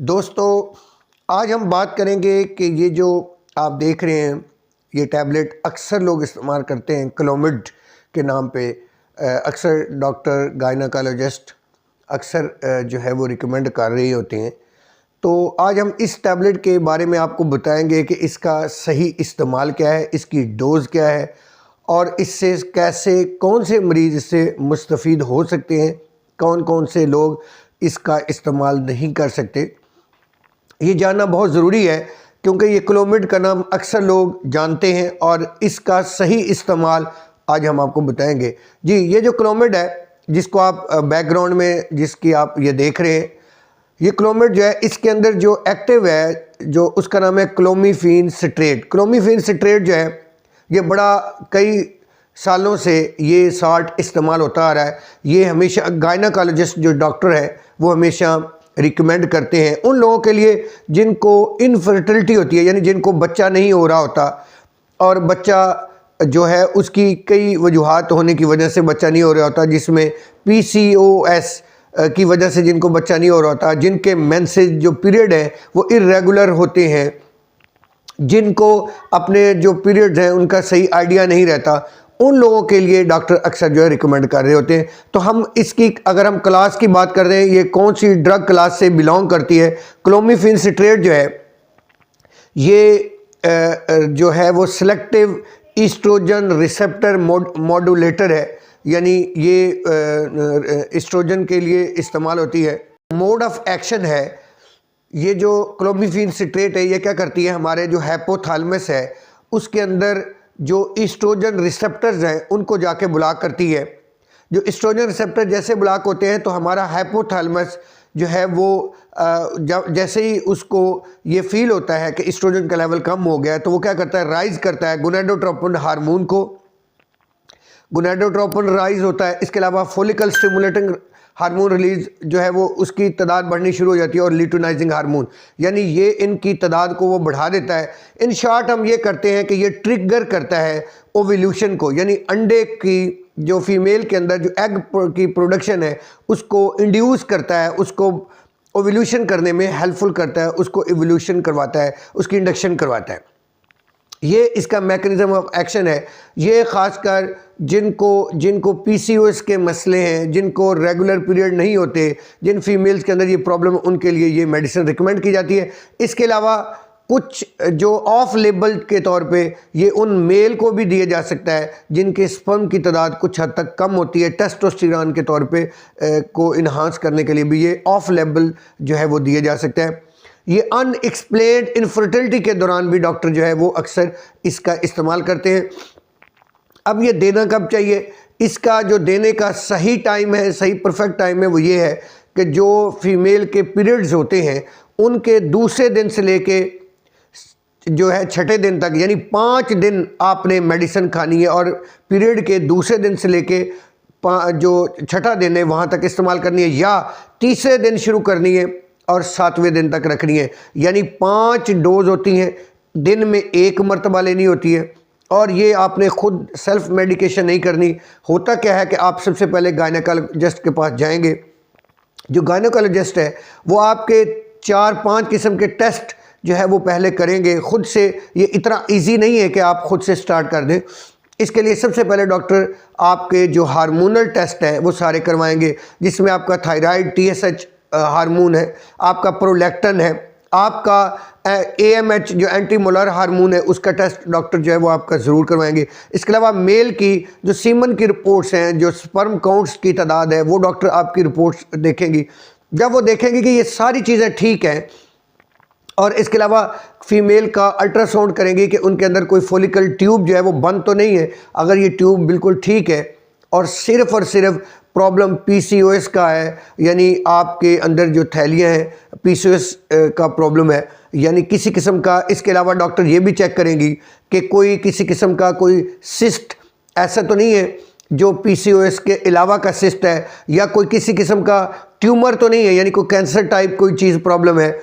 दोस्तों, आज हम बात करेंगे कि ये जो आप देख रहे हैं ये टैबलेट अक्सर लोग इस्तेमाल करते हैं क्लोमिड के नाम पे। अक्सर डॉक्टर गायनेकोलॉजिस्ट अक्सर जो है वो रिकमेंड कर रही होती हैं। तो आज हम इस टैबलेट के बारे में आपको बताएंगे कि इसका सही इस्तेमाल क्या है, इसकी डोज़ क्या है और इससे कैसे कौन से मरीज़ इससे मुस्तफ़ीद हो सकते हैं, कौन कौन से लोग इसका इस्तेमाल नहीं कर सकते। ये जानना बहुत ज़रूरी है क्योंकि ये क्लोमिड का नाम अक्सर लोग जानते हैं और इसका सही इस्तेमाल आज हम आपको बताएंगे। जी, ये जो क्लोमिड है जिसको आप बैकग्राउंड में जिसकी आप ये देख रहे हैं, ये क्लोमिड जो है इसके अंदर जो एक्टिव है जो उसका नाम है क्लोमीफेन सिट्रेट। क्लोमीफेन सिट्रेट जो है ये बड़ा कई सालों से ये साल्ट इस्तेमाल होता आ रहा है। ये हमेशा गायनेकोलॉजिस्ट जो डॉक्टर है वो हमेशा रिकमेंड करते हैं उन लोगों के लिए जिनको इनफर्टिलिटी होती है, यानी जिनको बच्चा नहीं हो रहा होता और बच्चा जो है उसकी कई वजूहात होने की वजह से बच्चा नहीं हो रहा होता, जिसमें PCOS की वजह से जिनको बच्चा नहीं हो रहा होता, जिनके मेंसेस जो पीरियड है वो इर्रेगुलर होते हैं, जिनको अपने जो पीरियड्स हैं उनका सही आइडिया नहीं रहता, उन लोगों के लिए डॉक्टर अक्सर जो है रिकमेंड कर रहे होते हैं। तो हम इसकी अगर हम क्लास की बात कर रहे हैं, ये कौन सी ड्रग क्लास से बिलोंग करती है। क्लोमीफेन सिट्रेट जो है ये जो है वो सिलेक्टिव ईस्ट्रोजन रिसेप्टर मॉड्यूलेटर है, यानी ये ईस्ट्रोजन के लिए इस्तेमाल होती है। मोड ऑफ एक्शन है ये जो क्लोमीफेन सिट्रेट है, ये क्या करती है, हमारे जो हाइपोथैलेमस है उसके अंदर जो ईस्ट्रोजन रिसेप्टर्स हैं उनको जाके ब्लॉक करती है। जो ईस्ट्रोजन रिसेप्टर जैसे ब्लॉक होते हैं तो हमारा हाइपोथैलेमस जो है वो जैसे ही उसको ये फील होता है कि ईस्ट्रोजन का लेवल कम हो गया है तो वो क्या करता है, राइज करता है गोनाडोट्रोपिन हार्मोन को। गोनाडोट्रोपिन राइज होता है। इसके अलावा फॉलिकल स्टिमुलेटिंग हार्मोन रिलीज जो है वो उसकी तादाद बढ़नी शुरू हो जाती है और ल्यूटिनाइजिंग हार्मोन, यानी ये इनकी तादाद को वो बढ़ा देता है। इन शॉर्ट हम ये करते हैं कि ये ट्रिगर करता है ओव्यूलेशन को, यानी अंडे की जो फीमेल के अंदर जो एग की प्रोडक्शन है उसको इंड्यूस करता है, उसको ओव्यूलेशन करने में हेल्पफुल करता है, उसको इवोल्यूशन करवाता है, उसकी इंडक्शन करवाता है। ये इसका मैकेनिज्म ऑफ एक्शन है। ये ख़ासकर जिनको PCOS के मसले हैं, जिनको रेगुलर पीरियड नहीं होते, जिन फीमेल्स के अंदर ये प्रॉब्लम, उनके लिए ये मेडिसिन रिकमेंड की जाती है। इसके अलावा कुछ जो ऑफ लेबल के तौर पे ये उन मेल को भी दिया जा सकता है जिनके स्पर्म की तादाद कुछ हद तक कम होती है, टेस्टोस्टेरोन के तौर पे को इन्हांस करने के लिए भी ये ऑफ लेबल जो है वो दिया जा सकता है। ये अनएक्सप्लेन्ड इनफर्टिलिटी के दौरान भी डॉक्टर जो है वो अक्सर इसका इस्तेमाल करते हैं। अब ये देना कब चाहिए, इसका जो देने का सही टाइम है, सही परफेक्ट टाइम है वो ये है कि जो फीमेल के पीरियड्स होते हैं उनके दूसरे दिन से लेके जो है छठे दिन तक, यानी 5 दिन आपने मेडिसिन खानी है और पीरियड के दूसरे दिन से लेके जो छठा दिन है वहाँ तक इस्तेमाल करनी है, या तीसरे दिन शुरू करनी है और 7वें दिन तक रखनी है। यानी 5 डोज होती हैं, दिन में 1 मरतबा लेनी होती है और ये आपने खुद सेल्फ मेडिकेशन नहीं करनी। होता क्या है कि आप सबसे पहले गायनेकोलॉजिस्ट के पास जाएंगे। जो गायनेकोलॉजिस्ट है वो आपके 4-5 किस्म के टेस्ट जो है वो पहले करेंगे खुद से। ये इतना इजी नहीं है कि आप खुद से स्टार्ट कर दें। इसके लिए सबसे पहले डॉक्टर आपके जो हार्मोनल टेस्ट है वो सारे करवाएंगे, जिसमें आपका थायराइड TSH हार्मोन है, आपका प्रोलैक्टिन है, आपका AMH जो एंटीमोलर हार्मोन है उसका टेस्ट डॉक्टर जो है वो आपका ज़रूर करवाएंगे। इसके अलावा मेल की जो सीमन की रिपोर्ट्स हैं, जो स्पर्म काउंट्स की तादाद है, वो डॉक्टर आपकी रिपोर्ट्स देखेंगी। जब वो देखेंगे कि ये सारी चीज़ें ठीक हैं और इसके अलावा फीमेल का अल्ट्रासाउंड करेंगे कि उनके अंदर कोई फॉलिकल ट्यूब जो है वो बंद तो नहीं है। अगर ये ट्यूब बिल्कुल ठीक है और सिर्फ प्रॉब्लम PCOS का है, यानी आपके अंदर जो थैलियाँ हैं PCOS का प्रॉब्लम है, यानी किसी किस्म का। इसके अलावा डॉक्टर ये भी चेक करेंगी कि कोई किसी किस्म का कोई सिस्ट ऐसा तो नहीं है जो PCOS के अलावा का सिस्ट है, या कोई किसी किस्म का ट्यूमर तो नहीं है, यानी कोई कैंसर टाइप कोई चीज़ प्रॉब्लम है,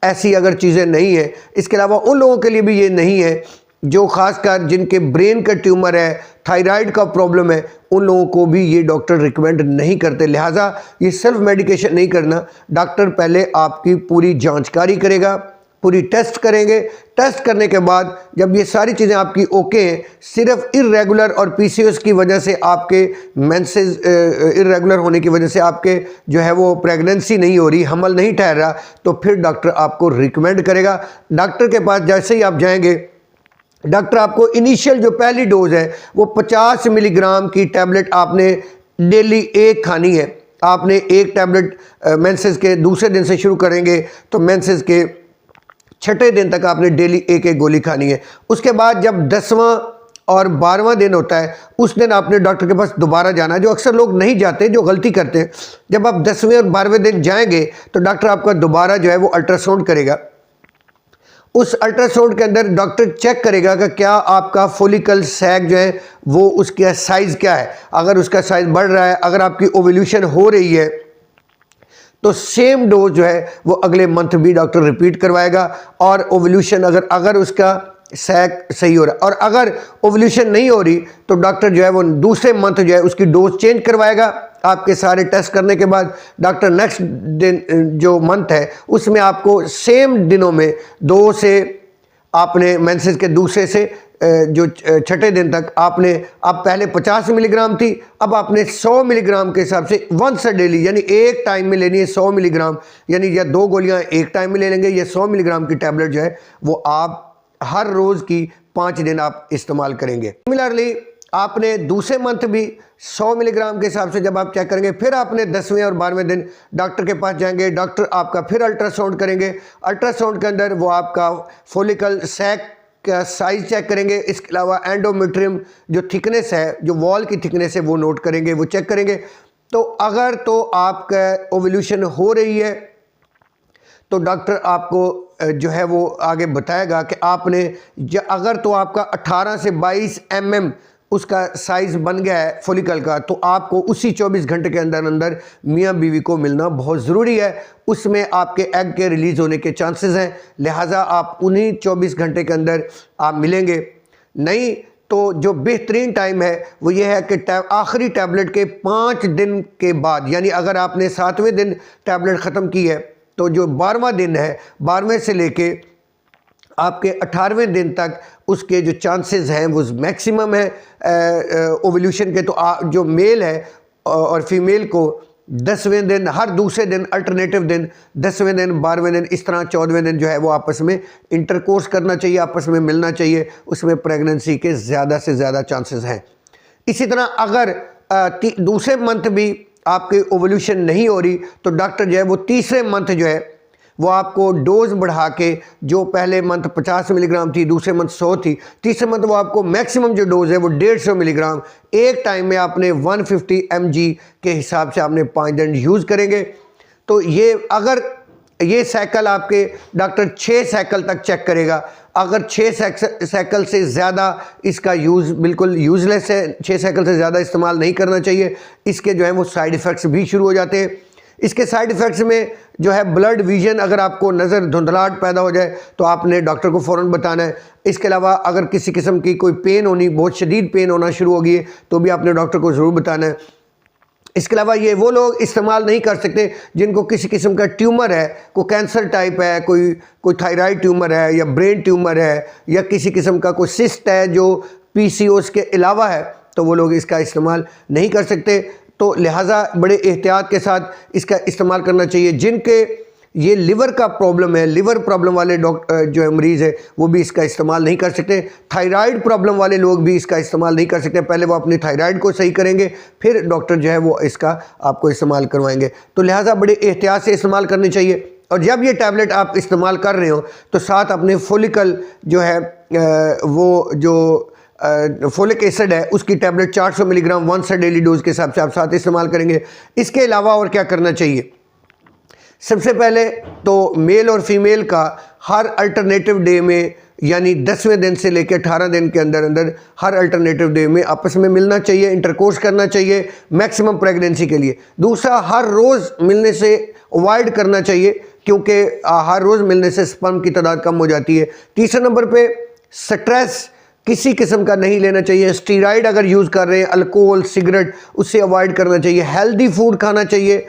ऐसी अगर चीज़ें नहीं है। इसके अलावा उन लोगों के लिए भी ये नहीं है जो खासकर जिनके ब्रेन का ट्यूमर है, थायराइड का प्रॉब्लम है, उन लोगों को भी ये डॉक्टर रिकमेंड नहीं करते। लिहाजा ये सेल्फ मेडिकेशन नहीं करना। डॉक्टर पहले आपकी पूरी जांचकारी करेगा, पूरी टेस्ट करेंगे। टेस्ट करने के बाद जब ये सारी चीज़ें आपकी ओके हैं, सिर्फ इर्रेगुलर और पीसीओएस की वजह से आपके मेंसेस इर्रेगुलर होने की वजह से आपके जो है वो प्रेगनेंसी नहीं हो रही, हमल नहीं ठहर रहा, तो फिर डॉक्टर आपको रिकमेंड करेगा। डॉक्टर के पास जैसे ही आप जाएंगे, डॉक्टर आपको इनिशियल जो पहली डोज है वो 50 मिलीग्राम की टैबलेट आपने डेली एक खानी है। आपने एक टैबलेट मेंसेस के दूसरे दिन से शुरू करेंगे तो मेंसेस के छठे दिन तक आपने डेली एक एक गोली खानी है। उसके बाद जब 10वां और 12वां दिन होता है, उस दिन आपने डॉक्टर के पास दोबारा जाना है, जो अक्सर लोग नहीं जाते, जो गलती करते हैं। जब आप 10वें और 12वें दिन जाएंगे तो डॉक्टर आपका दोबारा जो है वो अल्ट्रासाउंड करेगा। उस अल्ट्रासाउंड के अंदर डॉक्टर चेक करेगा कि क्या आपका फॉलिकल सैक जो है वो उसका साइज़ क्या है। अगर उसका साइज़ बढ़ रहा है, अगर आपकी ओव्यूलेशन हो रही है, तो सेम डोज जो है वो अगले मंथ भी डॉक्टर रिपीट करवाएगा। और ओव्यूलेशन अगर उसका सैक सही हो रहा है, और अगर ओव्यूलेशन नहीं हो रही, तो डॉक्टर जो है वो दूसरे मंथ जो है उसकी डोज चेंज करवाएगा। आपके सारे टेस्ट करने के बाद डॉक्टर नेक्स्ट दिन जो मंथ है उसमें आपको सेम दिनों में 2 से आपने मेंसेस के दूसरे से जो छठे दिन तक आप पहले 50 मिलीग्राम थी, अब आपने 100 मिलीग्राम के हिसाब से वंस डेली, यानी एक टाइम में लेनी है 100 मिलीग्राम, यानी या 2 गोलियां एक टाइम में ले लेंगे, या 100 मिलीग्राम की टैबलेट जो है वो आप हर रोज़ की 5 दिन आप इस्तेमाल करेंगे। सिमिलरली आपने दूसरे मंथ भी 100 मिलीग्राम के हिसाब से जब आप चेक करेंगे, फिर आपने 10वें और 12वें दिन डॉक्टर के पास जाएंगे। डॉक्टर आपका फिर अल्ट्रासाउंड करेंगे। अल्ट्रासाउंड के अंदर वो आपका फॉलिकल सैक का साइज़ चेक करेंगे। इसके अलावा एंडोमेट्रियम जो थिकनेस है, जो वॉल की थिकनेस है, वो नोट करेंगे, वो चेक करेंगे। तो अगर तो आपका ओव्यूलेशन हो रही है तो डॉक्टर आपको जो है वो आगे बताएगा कि आपने अगर तो आपका 18 से 22 mm उसका साइज़ बन गया है फॉलिकल का, तो आपको उसी 24 घंटे के अंदर अंदर मियाँ बीवी को मिलना बहुत ज़रूरी है। उसमें आपके एग के रिलीज़ होने के चांसेस हैं, लिहाजा आप उन्हीं 24 घंटे के अंदर आप मिलेंगे। नहीं तो जो बेहतरीन टाइम है वो ये है कि आखिरी टैबलेट के 5 दिन के बाद, यानी अगर आपने 7वें दिन टैबलेट ख़त्म की है तो जो 12वां दिन है, 12वें से लेके आपके 18वें दिन तक उसके जो चांसेस हैं वो मैक्सिमम है ओव्यूलेशन के। तो जो मेल है और फीमेल को 10वें दिन, हर दूसरे दिन अल्टरनेटिव दिन, 10वें दिन, 12वें दिन, इस तरह 14वें दिन जो है वो आपस में इंटरकोर्स करना चाहिए, आपस में मिलना चाहिए। उसमें प्रेगनेंसी के ज़्यादा से ज़्यादा चांसेस हैं। इसी तरह अगर दूसरे मंथ भी आपके ओव्यूलेशन नहीं हो रही, तो डॉक्टर जो है वो तीसरे मंथ जो है वो आपको डोज बढ़ा के, जो पहले मंथ 50 मिलीग्राम थी, दूसरे मंथ 100 थी, तीसरे मंथ वो आपको मैक्सिमम जो डोज है वो 150 मिलीग्राम एक टाइम में आपने 150 mg के हिसाब से आपने 5 दिन यूज़ करेंगे। तो ये अगर ये साइकिल आपके डॉक्टर 6 साइकिल तक चेक करेगा। अगर 6 साइकिल से ज़्यादा इसका यूज़ बिल्कुल यूज़लेस है, 6 साइकिल से ज़्यादा इस्तेमाल नहीं करना चाहिए। इसके जो है वो साइड इफ़ेक्ट्स भी शुरू हो जाते हैं। इसके साइड इफ़ेक्ट्स में जो है ब्लड विजन, अगर आपको नज़र धुंधलाहट पैदा हो जाए तो आपने डॉक्टर को फ़ौरन बताना है। इसके अलावा अगर किसी किस्म की कोई पेन होनी, बहुत शदीद पेन होना शुरू हो गई है, तो भी आपने डॉक्टर को ज़रूर बताना है। इसके अलावा ये वो लोग इस्तेमाल नहीं कर सकते जिनको किसी किस्म का ट्यूमर है, कोई कैंसर टाइप है, कोई थायराइड ट्यूमर है, या ब्रेन ट्यूमर है, या किसी किस्म का कोई सिस्ट है जो पीसीओएस के अलावा है, तो वो लोग इसका इस्तेमाल नहीं कर सकते। तो लिहाजा बड़े एहतियात के साथ इसका इस्तेमाल करना चाहिए। जिनके ये लिवर का प्रॉब्लम है, लिवर प्रॉब्लम वाले जो है मरीज़ है, वो भी इसका इस्तेमाल नहीं कर सकते। थायराइड प्रॉब्लम वाले लोग भी इसका इस्तेमाल नहीं कर सकते। पहले वो अपनी थायराइड को सही करेंगे, फिर डॉक्टर जो है वो इसका आपको इस्तेमाल करवाएंगे। तो लिहाजा बड़े एहतियात से इस्तेमाल करनी चाहिए। और जब ये टैबलेट आप इस्तेमाल कर रहे हो तो साथ अपने फॉलिकल जो है वो जो फोलिक एसिड है उसकी tablet 400 milligram once daily dose के हिसाब से आप साथ इस्तेमाल करेंगे। इसके अलावा और क्या करना चाहिए? सबसे पहले तो मेल और फीमेल का हर अल्टरनेटिव डे में, यानी 10वें दिन से लेकर 18 दिन के अंदर अंदर हर अल्टरनेटिव डे में आपस में मिलना चाहिए, इंटरकोर्स करना चाहिए मैक्सिमम प्रेगनेंसी के लिए। दूसरा, हर रोज़ मिलने से अवॉइड करना चाहिए, क्योंकि हर रोज़ मिलने से स्पर्म की तादाद कम हो जाती है। तीसरे नंबर पे स्ट्रेस किसी किस्म का नहीं लेना चाहिए। स्टीरॉयड अगर यूज़ कर रहे हैं, अल्कोहल, सिगरेट, उससे अवॉइड करना चाहिए। हेल्दी फूड खाना चाहिए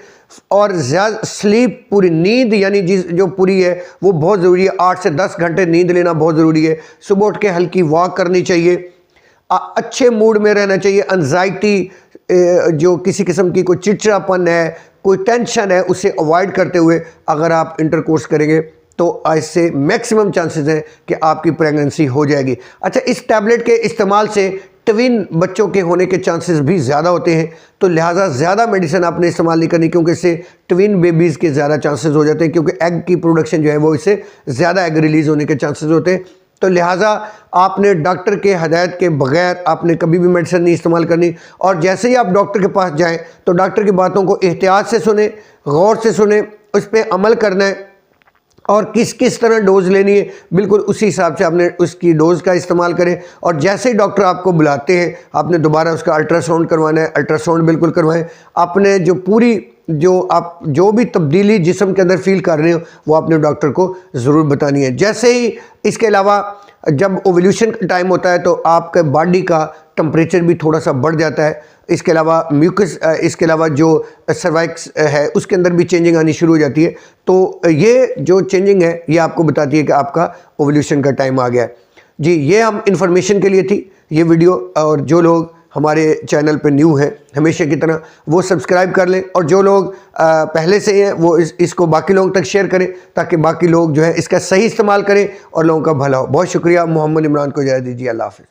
और ज़्यादा स्लीप, पूरी नींद यानी जो पूरी है वो बहुत ज़रूरी है। 8 से 10 घंटे नींद लेना बहुत ज़रूरी है। सुबह उठ के हल्की वॉक करनी चाहिए। अच्छे मूड में रहना चाहिए। एंजाइटी, जो किसी किस्म की कोई चिड़चिड़ापन है, कोई टेंशन है, उसे अवॉइड करते हुए अगर आप इंटरकोर्स करेंगे तो ऐसे मैक्सिमम चांसेस हैं कि आपकी प्रेगनेंसी हो जाएगी। अच्छा, इस टैबलेट के इस्तेमाल से ट्विन बच्चों के होने के चांसेस भी ज़्यादा होते हैं, तो लिहाजा ज़्यादा मेडिसिन आपने इस्तेमाल नहीं करनी, क्योंकि इससे ट्विन बेबीज़ के ज़्यादा चांसेस हो जाते हैं, क्योंकि एग की प्रोडक्शन जो है वो इससे ज़्यादा एग रिलीज़ होने के चांसेस होते हैं। तो लिहाजा आपने डॉक्टर के हदायत के बगैर आपने कभी भी मेडिसिन नहीं इस्तेमाल करनी। और जैसे ही आप डॉक्टर के पास जाएं तो डॉक्टर की बातों को एहतियात से सुने, गौर से सुने, उस पर अमल करना है और किस किस तरह डोज़ लेनी है बिल्कुल उसी हिसाब से आपने उसकी डोज़ का इस्तेमाल करें। और जैसे ही डॉक्टर आपको बुलाते हैं आपने दोबारा उसका अल्ट्रासाउंड करवाना है, अल्ट्रासाउंड बिल्कुल करवाएं। आपने जो भी तब्दीली जिस्म के अंदर फील कर रहे हो वो आपने डॉक्टर को ज़रूर बतानी है। जैसे ही इसके अलावा जब ओव्यूलेशन का टाइम होता है तो आपके बॉडी का टेम्परेचर भी थोड़ा सा बढ़ जाता है। इसके अलावा म्यूकस, इसके अलावा जो सर्वाइक्स है उसके अंदर भी चेंजिंग आनी शुरू हो जाती है। तो ये जो चेंजिंग है ये आपको बताती है कि आपका ओव्यूलेशन का टाइम आ गया है। जी, ये हम इंफॉर्मेशन के लिए थी ये वीडियो। और जो लोग हमारे चैनल पे न्यू हैं हमेशा की तरह वो सब्सक्राइब कर लें, और जो लोग पहले से हैं वो इसको बाकी लोगों तक शेयर करें ताकि बाकी लोग जो है इसका सही इस्तेमाल करें और लोगों का भला हो। बहुत शुक्रिया। मोहम्मद इमरान को इजाज़त दीजिए। अल्लाह हाफ़िज़।